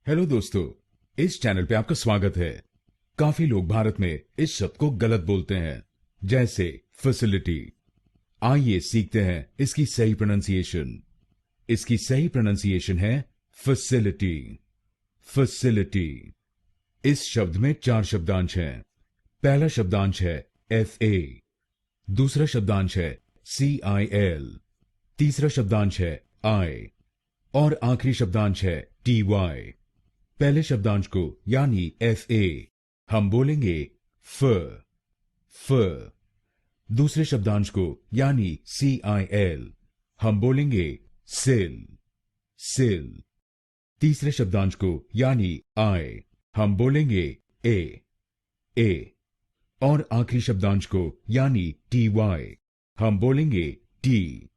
Hello दोस्तों, इस channel पे आपका स्वागत है। काफी लोग भारत में इस शब्द को गलत बोलते हैं, जैसे फैसिलिटी। आइए सीखते हैं इसकी सही प्रोनाउंसिएशन। इसकी सही प्रोनाउंसिएशन है फैसिलिटी। फैसिलिटी। इस शब्द में 4 शब्दांश हैं। पहला शब्दांश है FA, दूसरा शब्दांश है CIL, तीसरा शब्दांश है I और आखिरी शब्दांश है TY। पहले शब्दांश को यानी FA हम बोलेंगे फ। फ। दूसरे शब्दांश को यानी CIL हम बोलेंगे सिल। सिल। तीसरे शब्दांश को यानी I हम बोलेंगे ए। ए। और आखिरी शब्दांश को यानी TY हम बोलेंगे टी।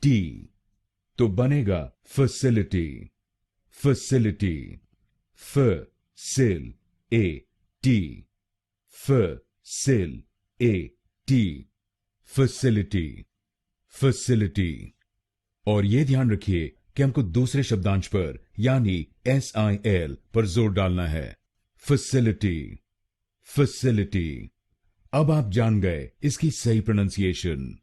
टी। तो बनेगा फैसिलिटी। फैसिलिटी। फ सिल ए टी। फ सिल ए टी। फैसिलिटी। फैसिलिटी। और ये ध्यान रखिए कि हमको दूसरे शब्दांश पर यानी SIL पर जोर डालना है। फैसिलिटी। फैसिलिटी। अब आप जान गए इसकी सही प्रोनाउंसिएशन।